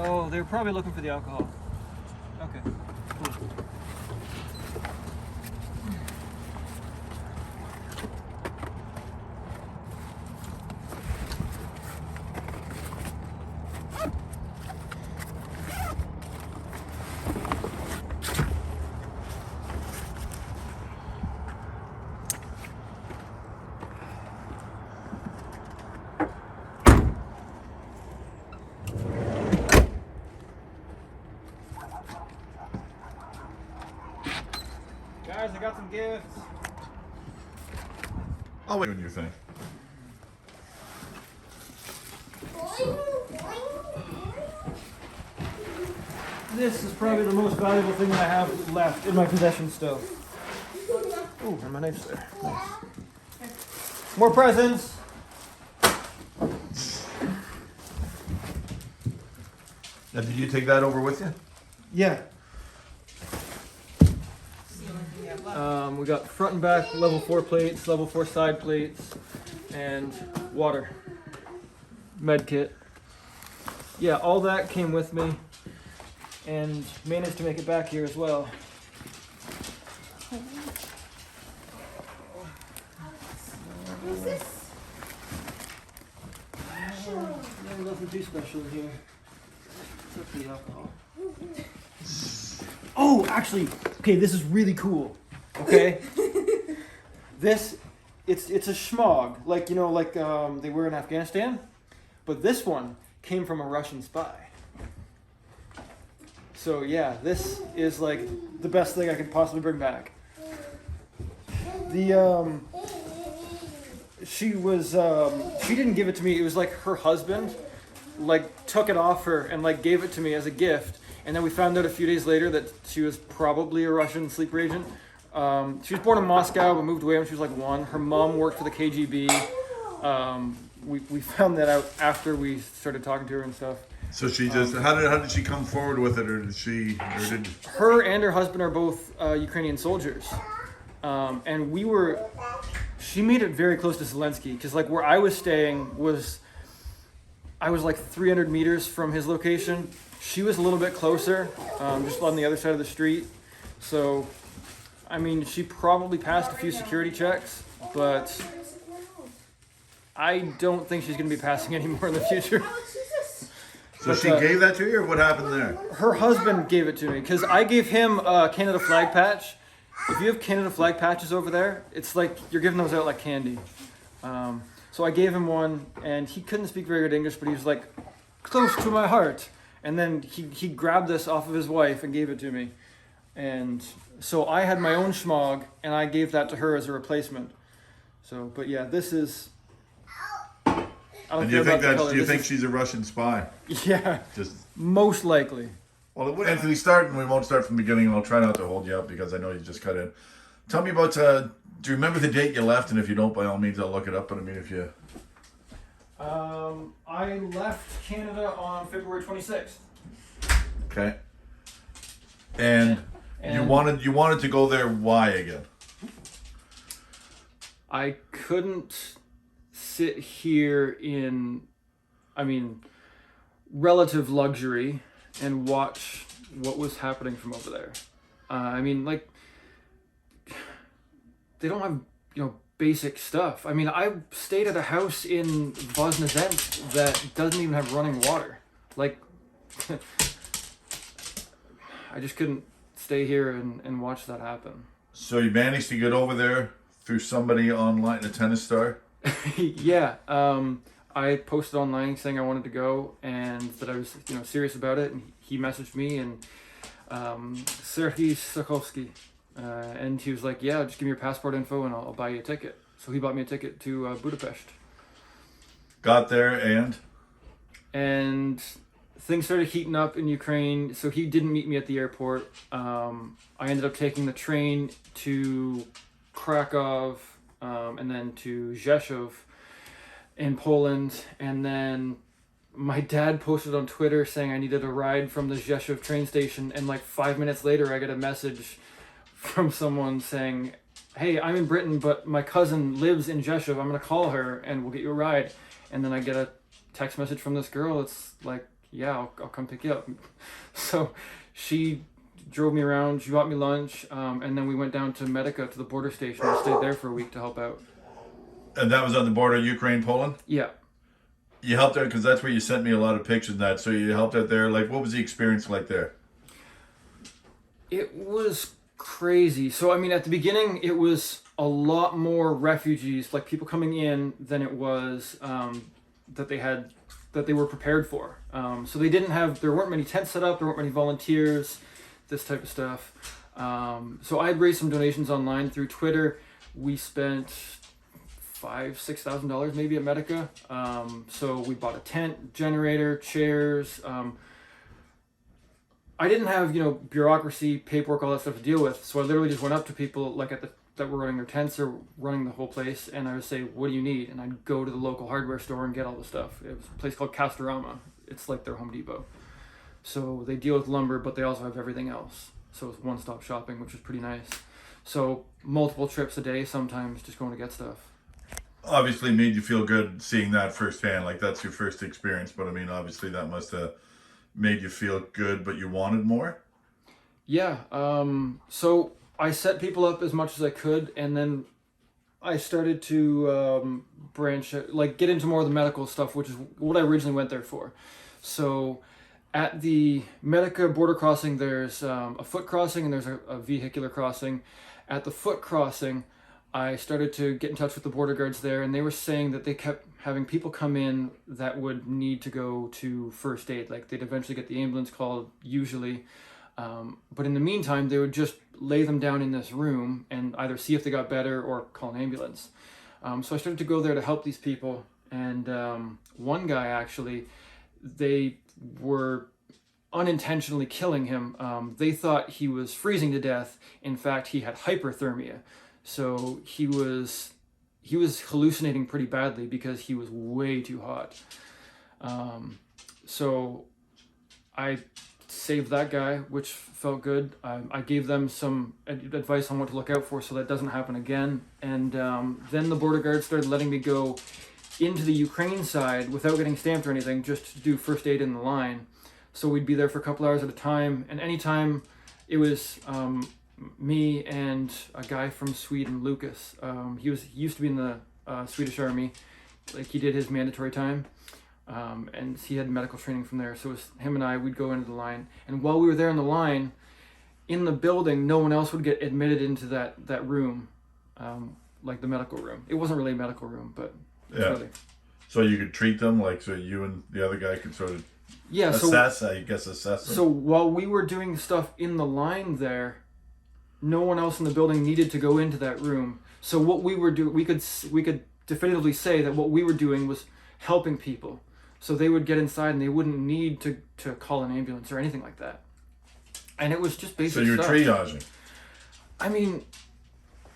Oh, they're probably looking for the alcohol. Okay. Cool. Guys, I got some gifts. I'll wait on your thing. This is probably the most valuable thing that I have left in my possession still. Ooh, and my knife's there. Nice. More presents. Now, did you take that over with you? Yeah. We got front and back level 4 plates, level 4 side plates, and water. Med kit. Yeah, all that came with me, and managed to make it back here as well. Who's this? There's nothing too special in here. Except the alcohol. Oh, actually, okay, this is really cool. Okay? It's a schmog, like, you know, like they were in Afghanistan. But this one came from a Russian spy. So yeah, this is like the best thing I could possibly bring back. She didn't give it to me. It was like her husband like took it off her and like gave it to me as a gift. And then we found out a few days later that she was probably a Russian sleeper agent. She was born in Moscow but moved away when she was like 1. Her mom worked for the KGB. We found that out after we started talking to her and stuff. So she just how did she come forward with it, or did Her and her husband are both Ukrainian soldiers, and she made it very close to Zelensky, because like where I was staying I was like 300 meters from his location. She was a little bit closer, just on the other side of the street. So, I mean, she probably passed a few security checks, but I don't think she's going to be passing any more in the future. So she gave that to you, or what happened there? Her husband gave it to me, because I gave him a Canada flag patch. If you have Canada flag patches over there, it's like you're giving those out like candy. So I gave him one, and he couldn't speak very good English, but he was like, close to my heart. And then he grabbed this off of his wife and gave it to me. And so I had my own schmog, and I gave that to her as a replacement. So, but yeah, this is... And do you think she's a Russian spy? Yeah, Just most likely. well, Anthony, start, and we won't start from the beginning, and I'll try not to hold you up because I know you just cut in. Tell me about, do you remember the date you left? And if you don't, by all means, I'll look it up. But I mean, if you... I left Canada on February 26th. Okay. And you wanted to go there, why again? I couldn't sit here in, I mean, relative luxury and watch what was happening from over there. I mean, like, they don't have, you know, basic stuff. I mean, I stayed at a house in Voznesensk that doesn't even have running water. Like, I just couldn't stay here and watch that happen. So you managed to get over there through somebody online, a tennis star? Yeah. I posted online saying I wanted to go and that I was, you know, serious about it. And he messaged me, and Sergei Sokhovsky. And he was like, yeah, just give me your passport info and I'll buy you a ticket. So he bought me a ticket to Budapest. Got there and things started heating up in Ukraine. So he didn't meet me at the airport. I ended up taking the train to Krakow, and then to Rzeszów in Poland. And then my dad posted on Twitter saying I needed a ride from the Rzeszów train station. And like 5 minutes later, I got a message from someone saying, hey, I'm in Britain, but my cousin lives in Rzeszów. I'm going to call her and we'll get you a ride. And then I get a text message from this girl. It's like, yeah, I'll come pick you up. So she drove me around, she bought me lunch, and then we went down to Medica, to the border station, and stayed there for a week to help out. And that was on the border of Ukraine, Poland? Yeah. You helped out because that's where you sent me a lot of pictures and that. So you helped out there. Like, what was the experience like there? It was crazy. So, I mean, at the beginning, it was a lot more refugees, like people coming in, than it was that they were prepared for. So there weren't many tents set up, there weren't many volunteers, this type of stuff. So I had raised some donations online through Twitter. We spent $5,000-$6,000 maybe at Medica. So we bought a tent, generator, chairs. I didn't have, bureaucracy, paperwork, all that stuff to deal with. So I literally just went up to people like that were running their tents or running the whole place, and I would say, "What do you need?" And I'd go to the local hardware store and get all the stuff. It was a place called Castorama. It's like their Home Depot. So they deal with lumber, but they also have everything else. So it's one-stop shopping, which is pretty nice. So multiple trips a day, sometimes just going to get stuff. Obviously made you feel good seeing that firsthand. Like, that's your first experience. But, I mean, obviously that must have made you feel good, but you wanted more? Yeah. So I set people up as much as I could, and then I started to branch, get into more of the medical stuff, which is what I originally went there for. So at the Medica border crossing, there's a foot crossing and there's a vehicular crossing. At the foot crossing, I started to get in touch with the border guards there, and they were saying that they kept having people come in that would need to go to first aid. Like, they'd eventually get the ambulance called, usually. But in the meantime, they would just lay them down in this room and either see if they got better or call an ambulance. So I started to go there to help these people. And one guy, actually, they were unintentionally killing him. They thought he was freezing to death. In fact, he had hyperthermia. So he was hallucinating pretty badly because he was way too hot. So I saved that guy, which felt good. I gave them some advice on what to look out for so that doesn't happen again. And then the border guards started letting me go into the Ukraine side without getting stamped or anything, just to do first aid in the line. So we'd be there for a couple hours at a time, and anytime it was me and a guy from Sweden, Lucas. He used to be in the Swedish army. Like, he did his mandatory time, and he had medical training from there. So it was him and I. We'd go into the line, and while we were there in the line, in the building, no one else would get admitted into that room, like the medical room. It wasn't really a medical room, but Yeah. really. So you could treat them, like, so you and the other guy could sort of Yeah. assess them. So while we were doing stuff in the line there, no one else in the building needed to go into that room. So what we were doing, we could definitively say that what we were doing was helping people. So they would get inside and they wouldn't need to call an ambulance or anything like that. And it was just basic So you're stuff. triaging. I mean,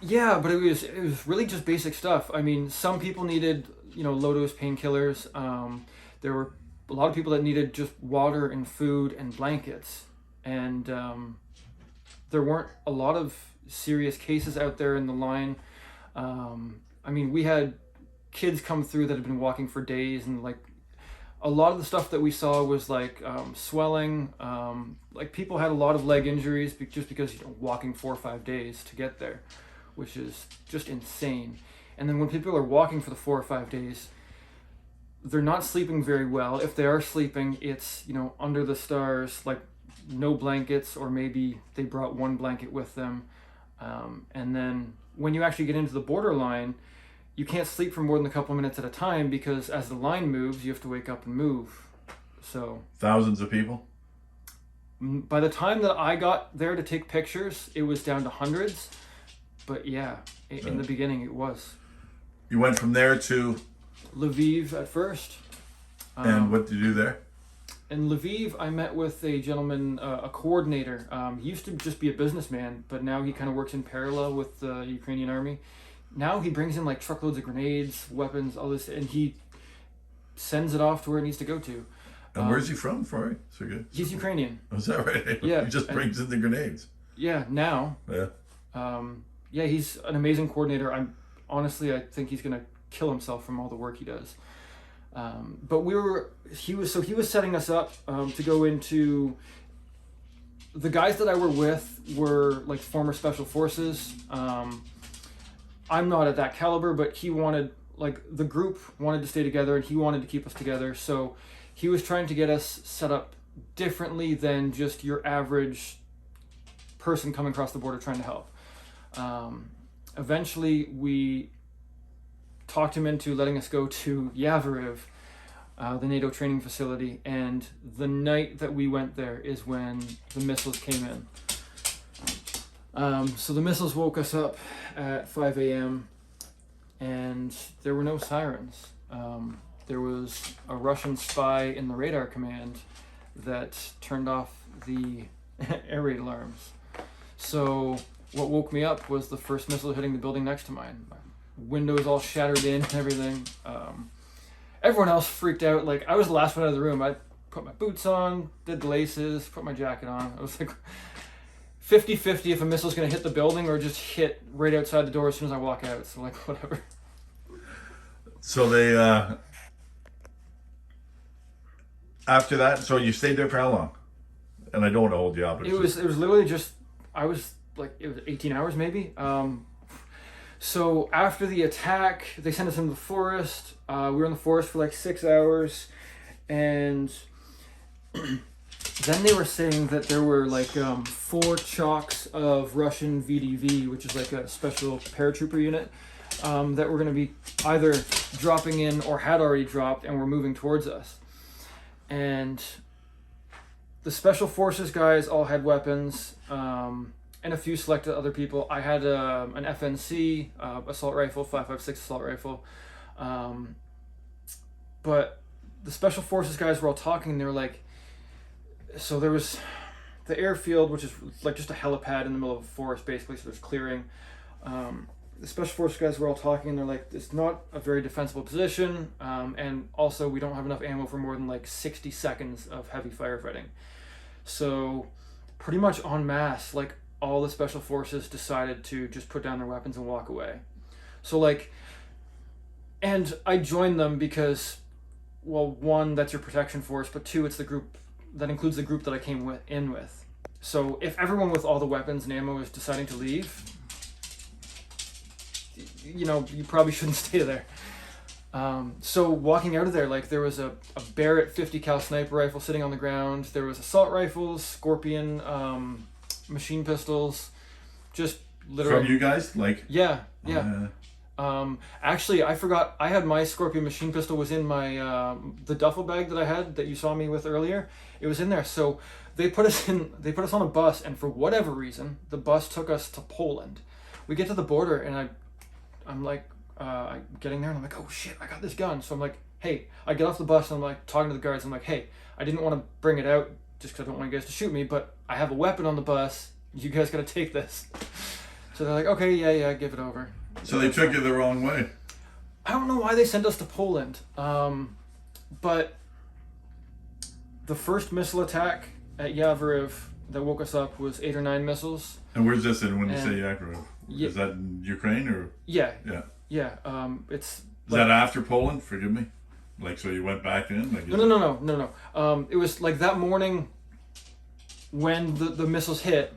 yeah, but it was really just basic stuff. I mean, some people needed, low dose painkillers. There were a lot of people that needed just water and food and blankets. And there weren't a lot of serious cases out there in the line. I mean, we had kids come through that had been walking for days, and like a lot of the stuff that we saw was like swelling. Like, people had a lot of leg injuries just because walking 4 or 5 days to get there, which is just insane. And then when people are walking for the 4 or 5 days, they're not sleeping very well. If they are sleeping, it's under the stars, like no blankets, or maybe they brought one blanket with them. And then when you actually get into the borderline, you can't sleep for more than a couple minutes at a time, because as the line moves, you have to wake up and move. So Thousands of people? by the time that I got there to take pictures, it was down to hundreds. But yeah, in the beginning it was. You went from there to, Lviv at first. and what did you do there? In Lviv, I met with a gentleman, a coordinator. He used to just be a businessman, but now he kind of works in parallel with the Ukrainian army. Now he brings in like truckloads of grenades, weapons, all this, and he sends it off to where it needs to go to. And where's he from, Fari? So good. He's Ukrainian. Oh, is that right? Yeah, He just brings in the grenades. Yeah, now. Yeah. Yeah, he's an amazing coordinator. I think he's gonna kill himself from all the work he does. But he was setting us up to go into. The guys that I were with were like former special forces. I'm not at that caliber, but he wanted, like, the group wanted to stay together and he wanted to keep us together. So he was trying to get us set up differently than just your average person coming across the border trying to help. Eventually, we talked him into letting us go to Yavoriv, the NATO training facility, and the night that we went there is when the missiles came in. So the missiles woke us up at 5 a.m. and there were no sirens. There was a Russian spy in the radar command that turned off the air raid alarms. So what woke me up was the first missile hitting the building next to mine. My windows all shattered in and everything. Everyone else freaked out. Like, I was the last one out of the room. I put my boots on, did the laces, put my jacket on. I was like 50-50 if a missile's going to hit the building or just hit right outside the door as soon as I walk out. So, like, whatever. So they, after that, so you stayed there for how long? And I don't want to hold you up. It was literally just, I was like, it was 18 hours maybe. So after the attack, they sent us into the forest. We were in the forest for like 6 hours, and then they were saying that there were like 4 chocks of Russian VDV, which is like a special paratrooper unit, that were going to be either dropping in or had already dropped and were moving towards us. And the special forces guys all had weapons. And a few selected other people. I had an FNC assault rifle, 5.56 assault rifle. But the special forces guys were all talking, and they were like, so there was the airfield, which is like just a helipad in the middle of a forest, basically, so there's clearing. The special forces guys were all talking, and they're like, it's not a very defensible position, and also we don't have enough ammo for more than like 60 seconds of heavy firefighting. So pretty much en masse, like, all the special forces decided to just put down their weapons and walk away. So, like, and I joined them because, well, 1, that's your protection force, but 2, it's the group that includes the group that I came in with. So if everyone with all the weapons and ammo is deciding to leave, you know, you probably shouldn't stay there. So walking out of there, like, there was a Barrett 50 cal sniper rifle sitting on the ground. There was assault rifles, Scorpion, machine pistols, just literally. From you guys? Like? Yeah. Actually, I forgot, I had my Scorpion machine pistol was in my, the duffel bag that I had that you saw me with earlier. It was in there. So they put us on a bus, and for whatever reason, the bus took us to Poland. We get to the border, and I'm like, getting there, and I'm like, oh shit, I got this gun. So I'm like, hey, I get off the bus, and I'm like talking to the guards. I'm like, hey, I didn't want to bring it out just because I don't want you guys to shoot me, but I have a weapon on the bus. You guys gotta take this. So they're like, okay, yeah, give it over. So they took you the wrong way. I don't know why they sent us to Poland, but the first missile attack at Yavoriv that woke us up was 8 or 9 missiles. And where's this in when you say Yavoriv? Yeah, Is that in Ukraine or? Yeah. Is It's that after Poland? Forgive me. Like, so you went back in? Like, no. It was like that morning when the missiles hit.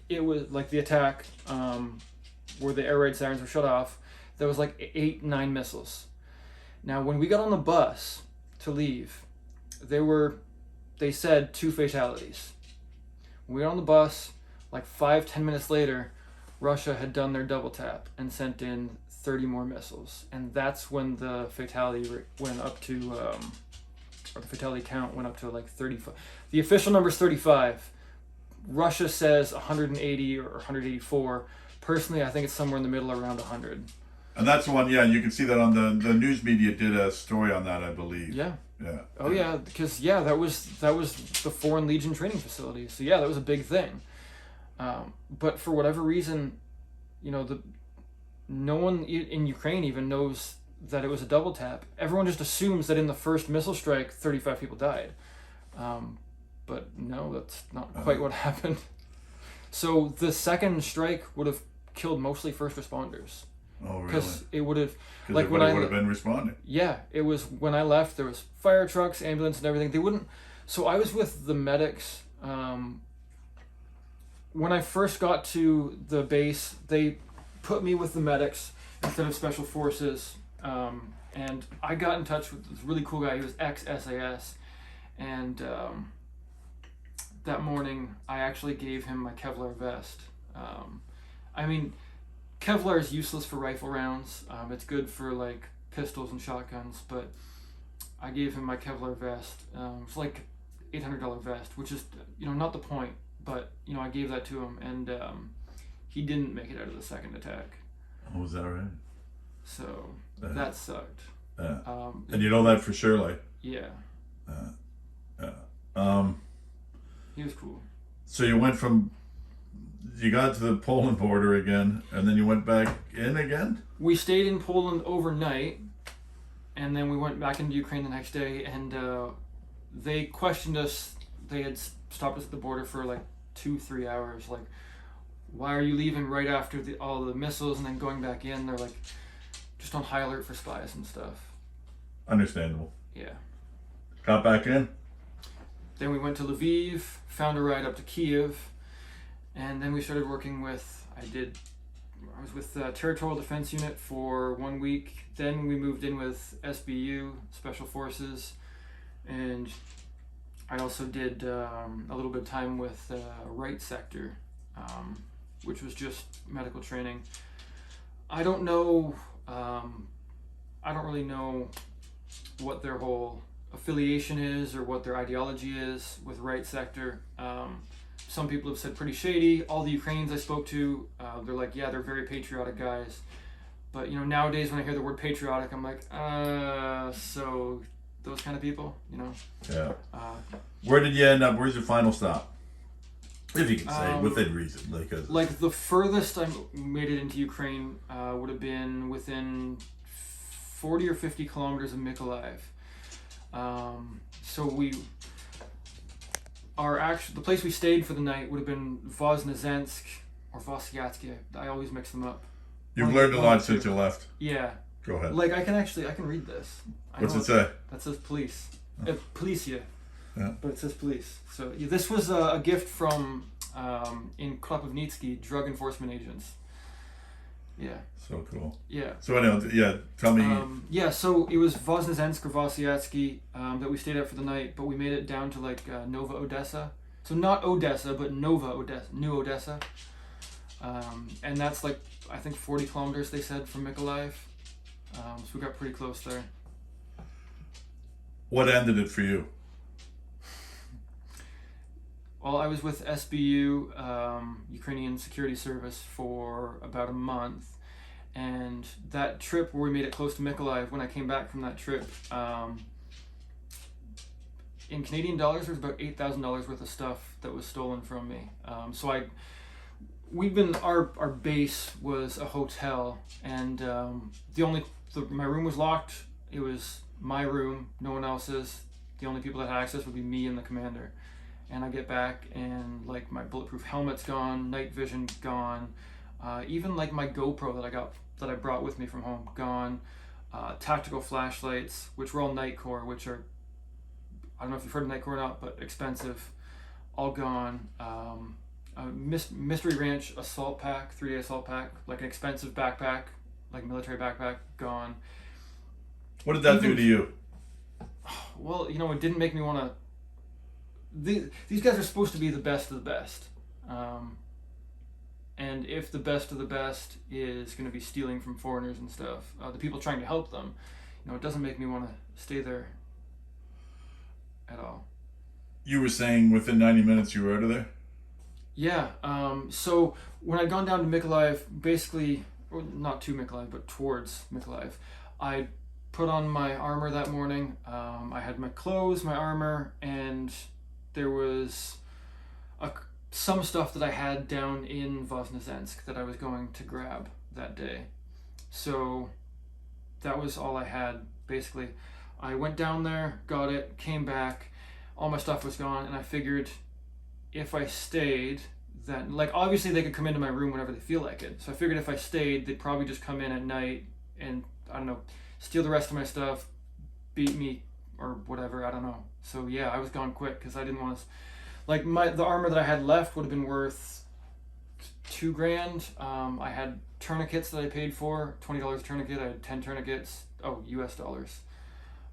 It was like the attack where the air raid sirens were shut off. There was like 8, 9 missiles. Now, when we got on the bus to leave, they said 2 fatalities. When we were on the bus, like 5-10 minutes later, Russia had done their double tap and sent in 30 more missiles, and that's when the fatality went up to, or the fatality count went up to like 35. The official number is 35. Russia says 180 or 184. Personally, I think it's somewhere in the middle, around 100. And that's the one, yeah, you can see that on the news media did a story on that, I believe. Yeah. Yeah. Oh yeah, because that was the Foreign Legion training facility. So yeah, that was a big thing. But for whatever reason, you know, no one in Ukraine even knows that it was a double tap. Everyone just assumes that in the first missile strike, 35 people died. But no, that's not quite what happened. So the second strike would have killed mostly first responders. Oh, really? because it would have, Because like, when everybody I would have been responding. yeah, it was when I left. There was fire trucks, ambulance, and everything. They wouldn't. So I was with the medics. When I first got to the base, they put me with the medics instead of special forces. And I got in touch with this really cool guy. He was ex-SAS, and that morning I actually gave him my Kevlar vest. I mean, Kevlar is useless for rifle rounds. It's good for like pistols and shotguns, but I gave him my Kevlar vest. It's like $800 vest, which is not the point, but I gave that to him, and he didn't make it out of the second attack. Oh, was that right? So that sucked. And you know that for sure, like. Yeah. He was cool. So you got to the Poland border again, and then you went back in again? We stayed in Poland overnight, and then we went back into Ukraine the next day, and they questioned us. They had stopped us at the border for like 2-3 hours. Like, why are you leaving right after all the missiles and then going back in? They're like, just on high alert for spies and stuff. Understandable. Yeah. Got back in? Then we went to Lviv, found a ride up to Kiev, and then we started working with, I was with the Territorial Defense Unit for 1 week. Then we moved in with SBU, Special Forces, and I also did a little bit of time with Right Sector, which was just medical training. I don't know, I don't really know what their whole affiliation is or what their ideology is with Right Sector. Some people have said pretty shady. All the Ukrainians I spoke to, they're like, yeah, they're very patriotic guys. But nowadays when I hear the word patriotic, I'm like, so those kind of people, Yeah. Where did you end up? Where's your final stop? If you can say, within reason. Like the furthest I made it into Ukraine would have been within 40 or 50 kilometers of Mykolaiv. So the place we stayed for the night would have been Voznesensk or Vosyatsky. I always mix them up. You've learned a lot since you left. Yeah. Go ahead. Like I can read this. What's it say? That says police. Policia. Yeah. But it says police. So this was a gift from in Kropivnitsky, drug enforcement agents. Yeah. So cool. Yeah. So anyway, tell me. So it was Voznesensk or Vosyatsky that we stayed at for the night, but we made it down to like Nova Odessa. So not Odessa, but Nova Odessa, New Odessa. And that's like, I think 40 kilometers, they said, from Mykolaiv. So we got pretty close there. What ended it for you? Well, I was with SBU, Ukrainian Security Service, for about a month. And that trip where we made it close to Mykolaiv, when I came back from that trip, in Canadian dollars, there was about $8,000 worth of stuff that was stolen from me. Our base was a hotel, and my room was locked. It was my room, no one else's. The only people that had access would be me and the commander. And I get back and like my bulletproof helmet's gone, night vision gone, even like my GoPro that I brought with me from home gone, tactical flashlights, which were all Nightcore, which are, I don't know if you've heard of Nightcore or not, but expensive, all gone. A Mystery Ranch assault pack, 3-day assault pack, like an expensive backpack, like military backpack, gone. What did that do to you? Well, it didn't make me want to. These guys are supposed to be the best of the best. And if the best of the best is going to be stealing from foreigners and stuff, the people trying to help them, it doesn't make me want to stay there at all. You were saying within 90 minutes you were out of there? Yeah. So when I'd gone down to Mykolaiv, basically, or not to Mykolaiv, but towards Mykolaiv, I put on my armor that morning. I had my clothes, my armor, and there was some stuff that I had down in Voznesensk that I was going to grab that day. So that was all I had, basically. I went down there, got it, came back, all my stuff was gone, and I figured if I stayed, that, like, obviously they could come into my room whenever they feel like it. So I figured if I stayed, they'd probably just come in at night and, I don't know, steal the rest of my stuff, beat me, or whatever. I don't know. So yeah, I was gone quick because I didn't want to. Like, the armor that I had left would have been worth $2,000. I had tourniquets that I paid for, $20 a tourniquet. I had 10 tourniquets. Oh, US dollars.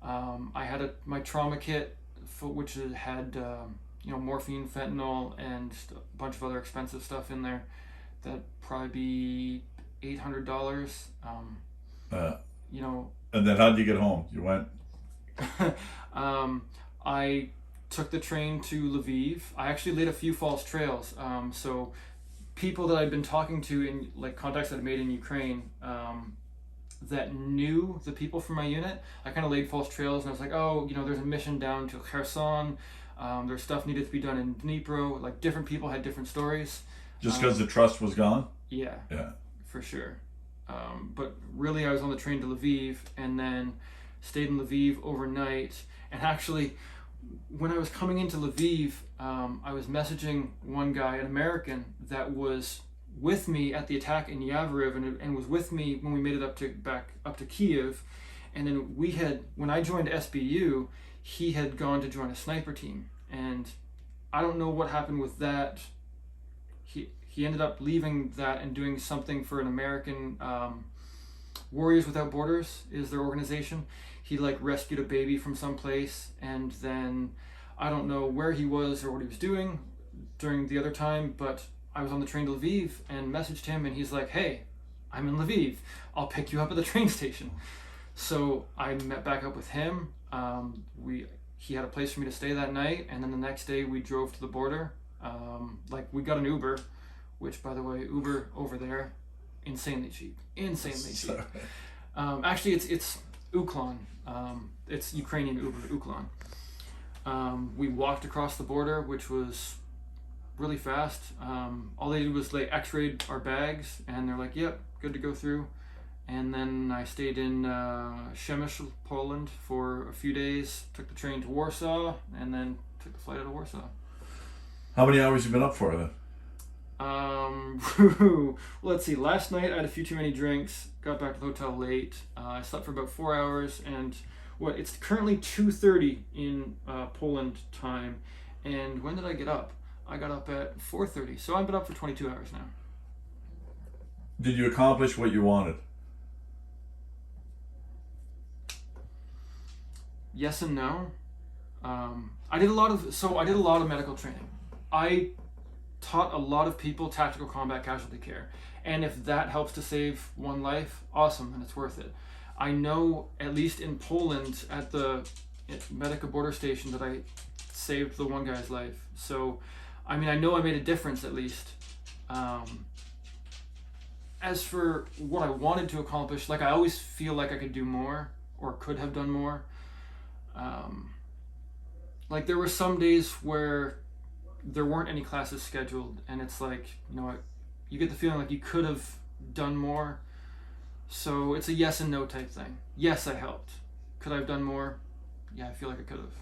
I had my trauma kit, which had morphine, fentanyl, and a bunch of other expensive stuff in there. That'd probably be $800. You know. And then how did you get home? You went. I took the train to Lviv. I actually laid a few false trails. So people that I'd been talking to in, like, contacts that I made in Ukraine, that knew the people from my unit, I kind of laid false trails, and I was like, oh, there's a mission down to Kherson. There's stuff needed to be done in Dnipro. Like, different people had different stories. Just because the trust was gone? Yeah. Yeah. For sure. But really, I was on the train to Lviv, and then stayed in Lviv overnight. And actually, when I was coming into Lviv, I was messaging one guy, an American, that was with me at the attack in Yavoriv, and was with me when we made it back up to Kiev. And then when I joined SBU, he had gone to join a sniper team, and I don't know what happened with that. He ended up leaving that and doing something for an American, Warriors Without Borders is their organization. He, like, rescued a baby from someplace, and then I don't know where he was or what he was doing during the other time, but I was on the train to Lviv and messaged him, and he's like, hey, I'm in Lviv. I'll pick you up at the train station. So I met back up with him. He had a place for me to stay that night, and then the next day we drove to the border. We got an Uber, which, by the way, Uber over there, insanely cheap. Actually, it's Uklon. It's Ukrainian Uber, Uklon. We walked across the border, which was really fast. All they did was x-rayed our bags, and they're like, yep, good to go through. And then I stayed in Przemysl, Poland for a few days, took the train to Warsaw, and then took the flight out of Warsaw. How many hours have you been up for then? Let's see. Last night I had a few too many drinks, got back to the hotel late. I slept for about 4 hours, and it's currently 2:30 in Poland time. And when did I get up? I got up at 4:30, so I've been up for 22 hours now. Did you accomplish what you wanted? Yes and no. I did a lot of medical training. I taught a lot of people tactical combat casualty care, and if that helps to save one life, awesome, and it's worth it. I know, at least in Poland, at the Medica border station, that I saved the one guy's life. So, I mean, I know I made a difference, at least. As for what I wanted to accomplish, I always feel like I could do more, or could have done more. There were some days where there weren't any classes scheduled, and it's like, you get the feeling like you could have done more. So it's a yes and no type thing. Yes, I helped. Could I have done more? Yeah, I feel like I could have.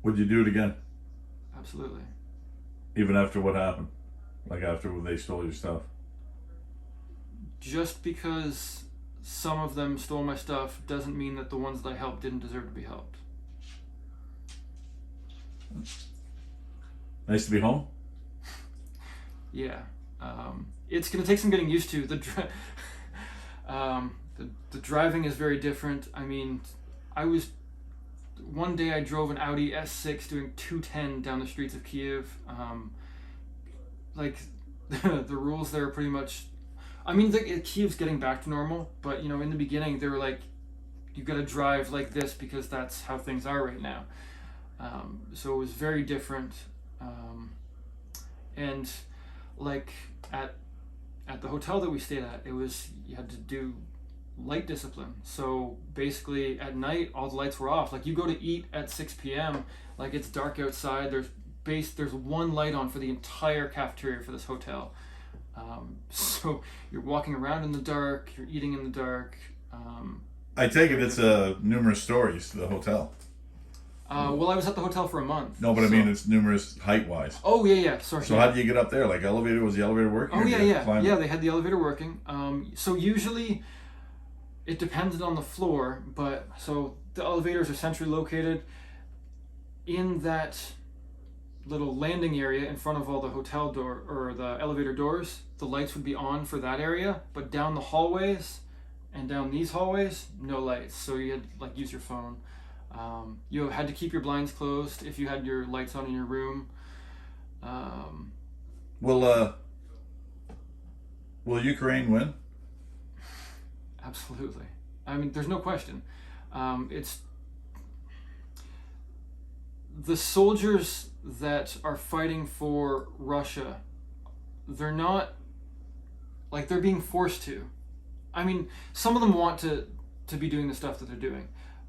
Would you do it again? Absolutely. Even after what happened? After they stole your stuff? Just because some of them stole my stuff doesn't mean that the ones that I helped didn't deserve to be helped. Nice to be home? Yeah. It's going to take some getting used to. The driving is very different. I mean, one day I drove an Audi S6 doing 210 down the streets of Kiev. The rules there are pretty much, I mean, Kiev's getting back to normal, but in the beginning they were like, you got to drive like this because that's how things are right now. So it was very different. And at the hotel that we stayed at, you had to do light discipline. So basically at night, all the lights were off. You go to eat at 6 p.m., it's dark outside. There's one light on for the entire cafeteria for this hotel. So you're walking around in the dark, you're eating in the dark. I take it it's numerous stories to the hotel. Well, I was at the hotel for a month. No, but I so- mean it's numerous height wise. Oh yeah. Sorry. So yeah. how did you get up there? Like elevator? Was the elevator working? Oh or yeah, did you yeah, climb yeah. it? They had the elevator working. So usually, it depended on the floor, but so the elevators are centrally located in that little landing area in front of all the hotel door or the elevator doors. The lights would be on for that area, but down the hallways and down these hallways, no lights. So you had to, like, use your phone. You had to keep your blinds closed if you had your lights on in your room. Will Ukraine win? Absolutely. I mean, there's no question. It's the soldiers that are fighting for Russia. They're not like they're being forced to. I mean, some of them want to be doing the stuff that they're doing,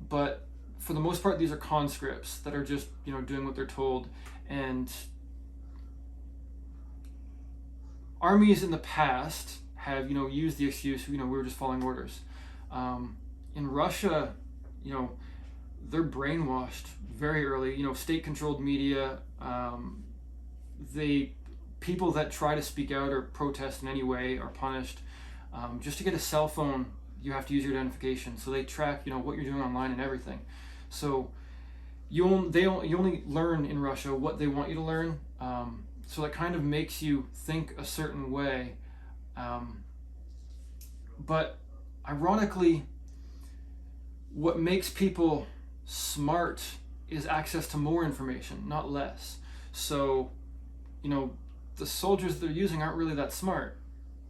but for the most part, these are conscripts that are just doing what they're told. And armies in the past have used the excuse we were just following orders. In Russia, they're brainwashed very early. State-controlled media. People that try to speak out or protest in any way are punished. Just to get a cell phone, you have to use your identification. So they track what you're doing online and everything. So you only learn in Russia what they want you to learn. So that kind of makes you think a certain way. But ironically, what makes people smart is access to more information, not less. So, the soldiers they're using aren't really that smart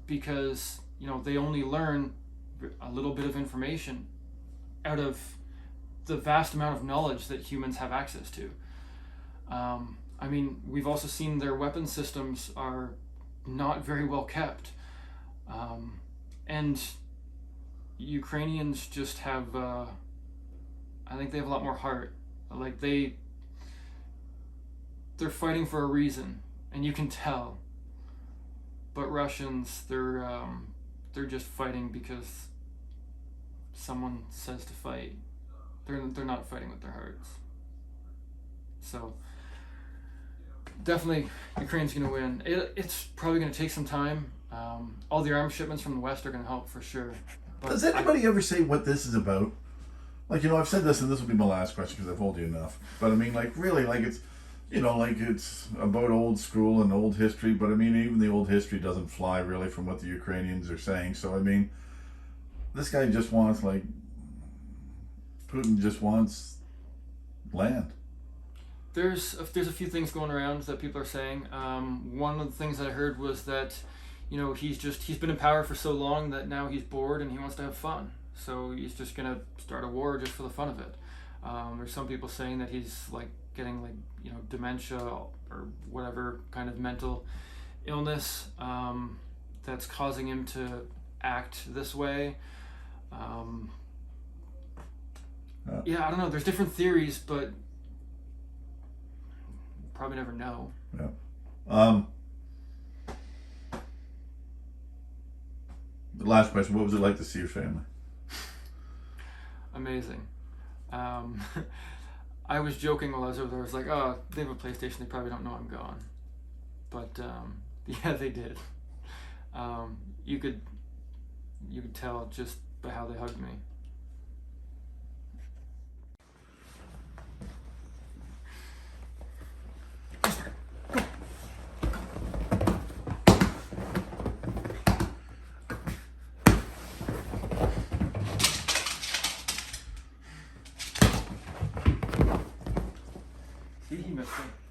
because, they only learn a little bit of information out of the vast amount of knowledge that humans have access to. I mean, we've also seen their weapon systems are not very well kept. And Ukrainians just have, I think they have a lot more heart. Like they're fighting for a reason, and you can tell. But Russians, they're just fighting because someone says to fight. They're not fighting with their hearts. So definitely Ukraine's going to win. It's probably going to take some time. All the arms shipments from the West are going to help for sure. But Does anybody ever say what this is about? Like, I've said this, and this will be my last question because I've told you enough. But I mean, like, really, like it's, like it's about old school and old history. But I mean, even the old history doesn't fly really from what the Ukrainians are saying. So I mean, this guy just wants Putin just wants land. There's a few things going around that people are saying. One of the things that I heard was that, he's been in power for so long that now he's bored and he wants to have fun. So he's just gonna start a war just for the fun of it. There's some people saying that he's getting dementia or whatever kind of mental illness that's causing him to act this way. Yeah, I don't know. There's different theories, but probably never know. Yeah. The last question: what was it like to see your family? Amazing. I was joking while I was over there. I was like, oh, they have a PlayStation. They probably don't know I'm gone. But yeah, they did. You could tell just by how they hugged me. See, he missed it.